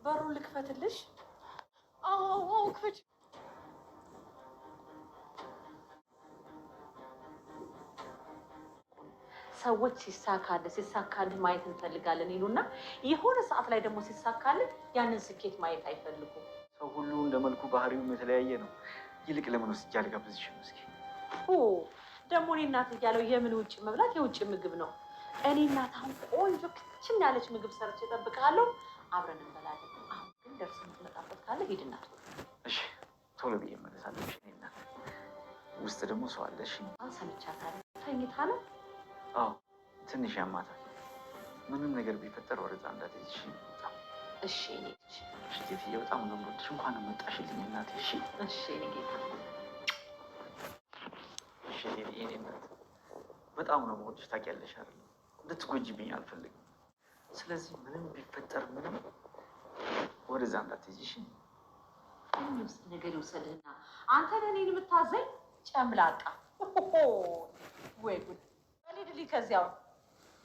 በሩን ልክፈትልሽ? አዎ ክፈች። ሰዎች ሲሳካልህ ማየት እንፈልጋለን ይሉና የሆነ ሰዓት ላይ ደግሞ ሲሳካልህ ያንን ስኬት ማየት አይፈልጉም። ሰው ሁሉ እንደመልኩ ባህሪውም የተለያየ ነው። ይልቅ ለምን ወስጄ አልጋብዝሽም? እስኪ ደግሞ እኔ እናት እያለው የምን ውጭ መብላት የውጭ ምግብ ነው። እኔ እናት አሁን ቆንጆ ክችን ያለች ምግብ ሰርቼ እጠብቅሃለሁ። አብረን እንበላለን። አሁን ግን ደርሰን የምትመጣበት ካለ ሂድ እናት። እሺ ቶሎ ብዬ እመለሳለሁ። እኔ እናት ውስጥ ደግሞ ሰው አለ። እሺ ሰምቻታለሁ። ተኝታ ነው? አዎ ትንሽ ያማታል። ምንም ነገር ቢፈጠር ወደዛ እንዳትሄጂ። እሺ እኔ ጌትዬ በጣም ነው የምወድሽ። እንኳን መጣሽልኝ እናቴ። እሺ እኔ ጌታ። እሺ እኔ እናት በጣም ነው የምወድሽ። ታውቂያለሽ አይደል? እንድትጎጂብኝ አልፈልግም። ስለዚህ ምንም ቢፈጠር ምንም ወደዛ እንዳትሄጂ። እሺ ውስጥ ነገር ይውሰድህና አንተ ለእኔን የምታዘኝ ጨምላቃ። ወይ ጉድ! በሊድልኝ ከዚያው።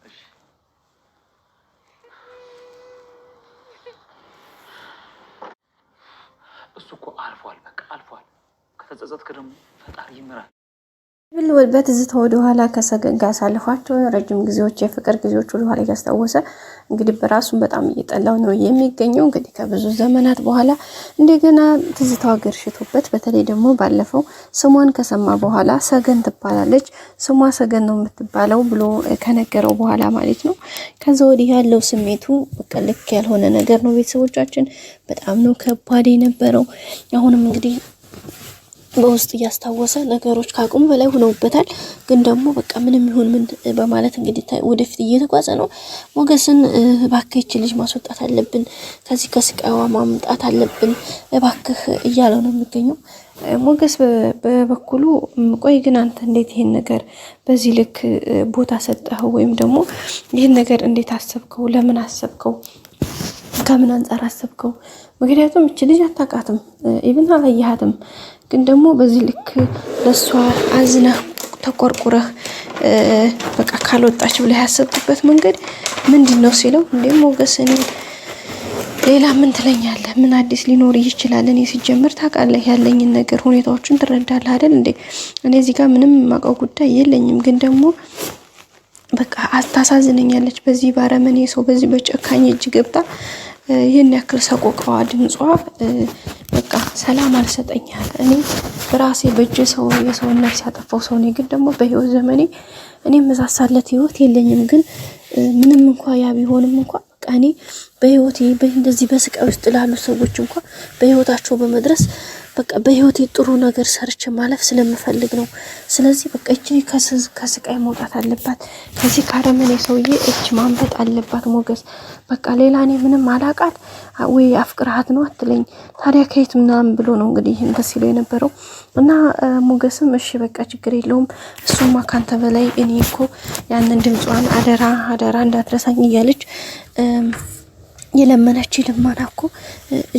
እሺ እሱ እኮ አልፏል። በቃ አልፏል። ከተጸጸትክ ደግሞ ፈጣሪ ይምራል። መድብል በትዝታ ወደ ኋላ ከሰገን ጋር አሳልፏቸው ረጅም ጊዜዎች የፍቅር ጊዜዎች ወደ ኋላ እያስታወሰ እንግዲህ በራሱን በጣም እየጠላው ነው የሚገኘው። እንግዲህ ከብዙ ዘመናት በኋላ እንደገና ትዝታው አገርሽቶበት፣ በተለይ ደግሞ ባለፈው ስሟን ከሰማ በኋላ ሰገን ትባላለች፣ ስሟ ሰገን ነው የምትባለው ብሎ ከነገረው በኋላ ማለት ነው። ከዛ ወዲህ ያለው ስሜቱ በቃ ልክ ያልሆነ ነገር ነው። ቤተሰቦቻችን በጣም ነው ከባድ የነበረው። አሁንም እንግዲህ በውስጥ እያስታወሰ ነገሮች ካቁም በላይ ሆነውበታል። ግን ደግሞ በቃ ምንም ይሁን ምን በማለት እንግዲህ ወደፊት እየተጓዘ ነው። ሞገስን እባክህ ልጅ ማስወጣት አለብን፣ ከዚህ ከስቃይዋ ማምጣት አለብን እባክህ እያለው ነው የሚገኘው። ሞገስ በበኩሉ ቆይ ግን አንተ እንዴት ይሄን ነገር በዚህ ልክ ቦታ ሰጠኸው? ወይም ደግሞ ይሄን ነገር እንዴት አሰብከው? ለምን አሰብከው? ከምን አንፃር አሰብከው? ምክንያቱም እቺ ልጅ አታውቃትም፣ ኢቭን አላየሃትም። ግን ደግሞ በዚህ ልክ ለሷ አዝነህ ተቆርቁረህ በቃ ካልወጣች ብለህ ያሰብክበት መንገድ ምንድነው ሲለው፣ እንዴ ሞገስ እኔ ሌላ ምን ትለኛለህ? ምን አዲስ ሊኖር ይችላል? እኔ ሲጀምር ታውቃለህ ያለኝን ነገር ሁኔታዎችን ትረዳለህ አይደል እንዴ? እኔ እዚህ ጋር ምንም የማውቀው ጉዳይ የለኝም። ግን ደግሞ በቃ አታሳዝነኛለች። በዚህ ባረመኔ ሰው በዚህ በጨካኝ እጅ ገብታ ይህን ያክል ሰቆቃዋ ድምጿ በቃ ሰላም አልሰጠኛል። እኔ በራሴ በእጅ ሰው የሰውን ነፍስ ያጠፋው ሰው ነኝ። ግን ደግሞ በህይወት ዘመኔ እኔ መሳሳለት ህይወት የለኝም። ግን ምንም እንኳ ያ ቢሆንም እንኳ በቃ እኔ በህይወቴ እንደዚህ በስቃይ ውስጥ ላሉ ሰዎች እንኳ በህይወታቸው በመድረስ በቃ በህይወቴ ጥሩ ነገር ሰርቼ ማለፍ ስለምፈልግ ነው። ስለዚህ በቃ እቺ ከስቃይ መውጣት አለባት። ከዚህ ካረመኔ ሰውዬ እጅ ማምለጥ አለባት። ሞገስ በቃ ሌላ እኔ ምንም አላቃት ወይ አፍቅርሃት ነው አትለኝ ታዲያ ከየት ምናምን ብሎ ነው እንግዲህ እንትን ሲለው የነበረው። እና ሞገስም እሺ በቃ ችግር የለውም እሱማ ካንተ በላይ እኔ እኮ ያንን ድምጿን አደራ እንዳትረሳኝ እያለች የለመነች ልማና እኮ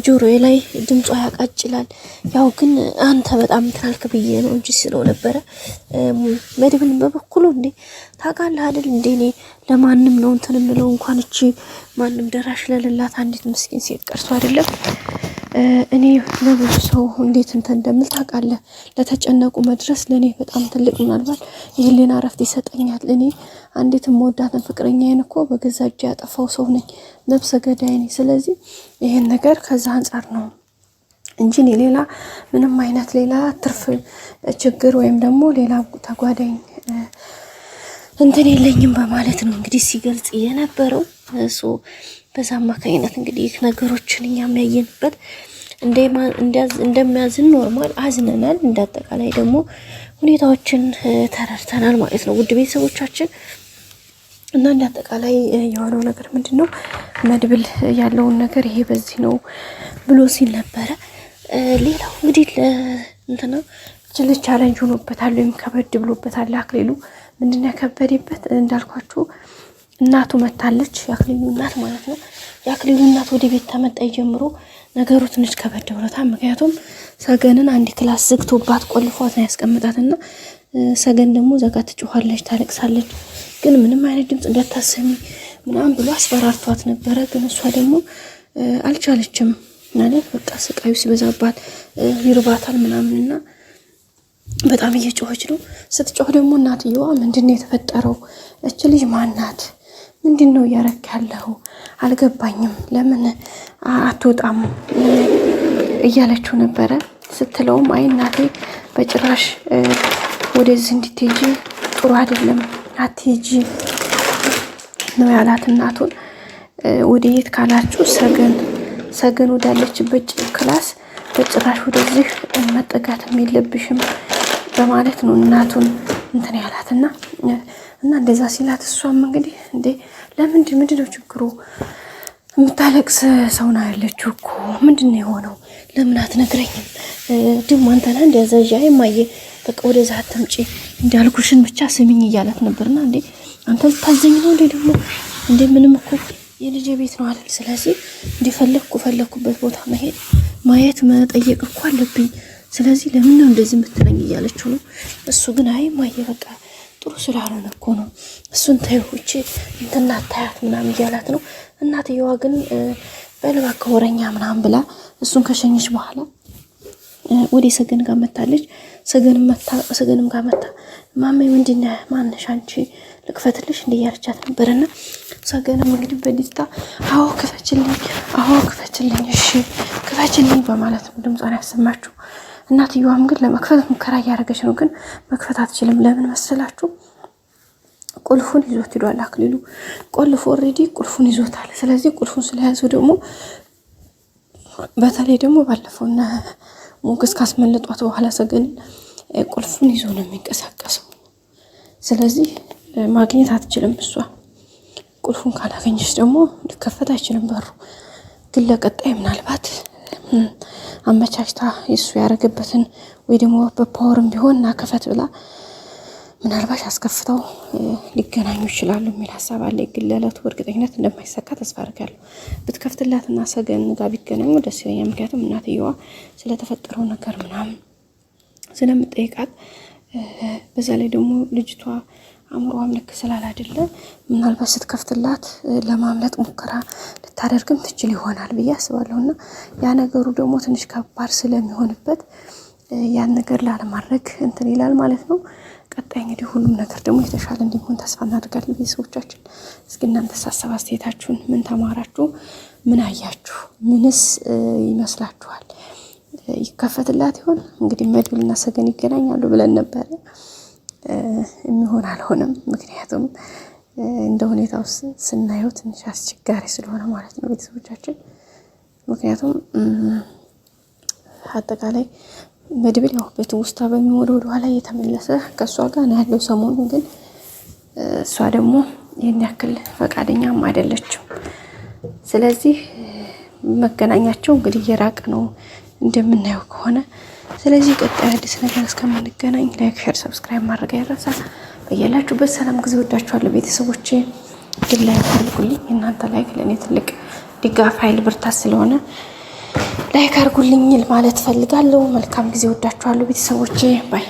ጆሮዬ ላይ ድምጿ ያቃጭላል። ያው ግን አንተ በጣም ትናልክ ብዬ ነው እንጂ ስለው ነበረ። መድብል በበኩሉ እንዴ ታውቃለህ አይደል እንዴ እኔ ለማንም ነው እንትን የምለው እንኳን እቺ ማንም ደራሽ ለሌላት አንዲት ምስኪን ሴት ቀርሶ አይደለም እኔ ለብዙ ሰው እንዴት እንትን እንደምል ታውቃለህ። ለተጨነቁ መድረስ ለኔ በጣም ትልቅ ምናልባት የህሊና እረፍት ይሰጠኛል። እኔ አንዲት የምወዳትን ፍቅረኛዬን እኮ በገዛ እጄ ያጠፋው ሰው ነኝ፣ ነፍሰ ገዳይ ነኝ። ስለዚህ ይሄን ነገር ከዛ አንፃር ነው እንጂ እኔ ሌላ ምንም አይነት ሌላ ትርፍ ችግር ወይም ደግሞ ሌላ ተጓዳኝ እንትን የለኝም በማለት ነው እንግዲህ ሲገልጽ የነበረው። እሱ በዛ አማካኝነት እንግዲህ ነገሮችን እኛም ያየንበት እንደሚያዝን ኖርማል አዝነናል። እንዳጠቃላይ ደግሞ ሁኔታዎችን ተረድተናል ማለት ነው ውድ ቤተሰቦቻችን። እና እንዳጠቃላይ የሆነው ነገር ምንድነው መድብል ያለውን ነገር ይሄ በዚህ ነው ብሎ ሲል ነበረ። ሌላው እንግዲህ እንትና ቻሌንጅ ሆኖበታል ወይም ከበድ ብሎበታል አክሊሉ። ምንድነው ያከበደበት እንዳልኳችሁ እናቱ መታለች፣ የአክሊሉ እናት ማለት ነው። የአክሊሉ እናት ወደ ቤት ተመጣይ ጀምሮ ነገሩ ትንሽ ከበድ ብሎታል። ምክንያቱም ሰገንን አንድ ክላስ ዝግቶባት ቆልፏት ነው ያስቀምጣትና ሰገን ደግሞ ዘጋ ትጮኻለች፣ ታለቅሳለች። ግን ምንም አይነት ድምጽ እንዳታሰሚ ምናምን ብሎ አስፈራርቷት ነበረ። ግን እሷ ደግሞ አልቻለችም ማለት በቃ ስቃዩ ሲበዛባት ይርባታል ምናምንና በጣም እየጮኸች ነው። ስትጮህ ደግሞ እናትየዋ ምንድን ነው የተፈጠረው? እች ልጅ ማናት? ምንድን ነው እያረክ ያለው? አልገባኝም። ለምን አትወጣም እያለችው ነበረ። ስትለውም አይ እናቴ በጭራሽ ወደዚህ እንድትሄጂ ጥሩ አይደለም፣ አትሄጂ ነው ያላት እናቱን። ወደ የት ካላችሁ ሰገን ወዳለችበት ክላስ በጭራሽ ወደዚህ መጠጋትም የለብሽም በማለት ነው እናቱን እንትን ያላትና እና እንደዛ ሲላት እሷም እንግዲህ እንዴ ምንድን ነው ችግሩ? የምታለቅስ ሰው ነው ያለችው እኮ ምንድን ነው የሆነው? ለምን አትነግረኝም? ደግሞ አንተና እንዲያዛዣ የማየ በቃ ወደዛ አትምጪ እንዳልኩሽን ብቻ ስሚኝ እያላት ነበርና እንዴ አንተ ታዘኝ ነው እንዴ ደግሞ እንዴ ምንም እኮ የልጄ ቤት ነው አይደል? ስለዚህ ፈለኩበት ቦታ መሄድ ማየት መጠየቅ እኮ አለብኝ። ስለዚህ ለምን ነው እንደዚህ የምትለኝ እያለችው ነው። እሱ ግን አይ ማየ በቃ ጥሩ ስላልሆነ እኮ ነው እሱን ተይው እቺ እንትና ታያት ምናምን እያላት ነው። እናትየዋ ግን በልባ ከወረኛ ምናምን ብላ እሱን ከሸኘች በኋላ ወደ ሰገን ጋር መታለች። ሰገንም ጋር መታ ማሜ ምንድነው ማነሽ አንቺ ልክፈትልሽ እንደ እያለቻት ነበርና ሰገንም እንግዲህ በደስታ አዎ ክፈችልኝ እሺ ክፈችልኝ በማለት ነው ድምጿን ያሰማችሁ። እናትየዋም ግን ለመክፈት ሙከራ እያደረገች ነው፣ ግን መክፈት አትችልም። ለምን መሰላችሁ? ቁልፉን ይዞት ሄዷል አክሊሉ። ኦልሬዲ ቁልፉን ይዞታል። ስለዚህ ቁልፉን ስለያዘው ደግሞ በተለይ ደግሞ ባለፈውና ሞገስ ካስመለጧት በኋላ ሰገን ቁልፉን ይዞ ነው የሚንቀሳቀሰው። ስለዚህ ማግኘት አትችልም እሷ። ቁልፉን ካላገኘች ደግሞ ሊከፈት አይችልም በሩ። ግን ለቀጣይ ምናልባት አመቻችታ የሱ ያደረገበትን ወይ ደግሞ በፓወርም ቢሆን እና ከፈት ብላ ምናልባት አስከፍተው ሊገናኙ ይችላሉ የሚል ሀሳብ አለ። ግን ለዕለቱ በእርግጠኝነት እንደማይሳካ ተስፋ አድርጋለሁ። ብትከፍትላትና ሰገን ጋር ቢገናኙ ደስ ይለኛል። ምክንያቱም እናትየዋ ስለተፈጠረው ነገር ምናምን ስለምጠይቃት፣ በዛ ላይ ደግሞ ልጅቷ አእምሮዋም ልክ ስላላደለ ምናልባት ስትከፍትላት ለማምለጥ ሙከራ ልታደርግም ትችል ይሆናል ብዬ አስባለሁና ያ ነገሩ ደግሞ ትንሽ ከባድ ስለሚሆንበት ያን ነገር ላለማድረግ እንትን ይላል ማለት ነው። ቀጣይ እንግዲህ ሁሉም ነገር ደግሞ የተሻለ እንዲሆን ተስፋ እናደርጋለን። ቤተሰቦቻችን እስኪ እናንተ ሀሳብ አስተያየታችሁን ምን ተማራችሁ? ምን አያችሁ? ምንስ ይመስላችኋል? ይከፈትላት ይሆን? እንግዲህ መድብልና ሰገን ይገናኛሉ ብለን ነበረ። የሚሆን አልሆነም። ምክንያቱም እንደ ሁኔታው ስናየው ትንሽ አስቸጋሪ ስለሆነ ማለት ነው ቤተሰቦቻችን። ምክንያቱም አጠቃላይ መድብል ያው በትውስታ በሚወደ ወደኋላ እየተመለሰ ከእሷ ጋር ነው ያለው። ሰሞኑን ግን እሷ ደግሞ ይህን ያክል ፈቃደኛም አይደለችም። ስለዚህ መገናኛቸው እንግዲህ እየራቀ ነው እንደምናየው ከሆነ። ስለዚህ ቀጣይ አዲስ ነገር እስከምንገናኝ ላይክ፣ ሼር፣ ሰብስክራይብ ማድረግ አይረሳ። በያላችሁበት ሰላም ጊዜ ወዳችኋለሁ ቤተሰቦቼ። ግን ላይክ አድርጉልኝ። እናንተ ላይክ ለእኔ ትልቅ ድጋፍ ኃይል ብርታት ስለሆነ ላይክ አድርጉልኝ ማለት ፈልጋለሁ። መልካም ጊዜ ወዳችኋለሁ ቤተሰቦቼ። ባይ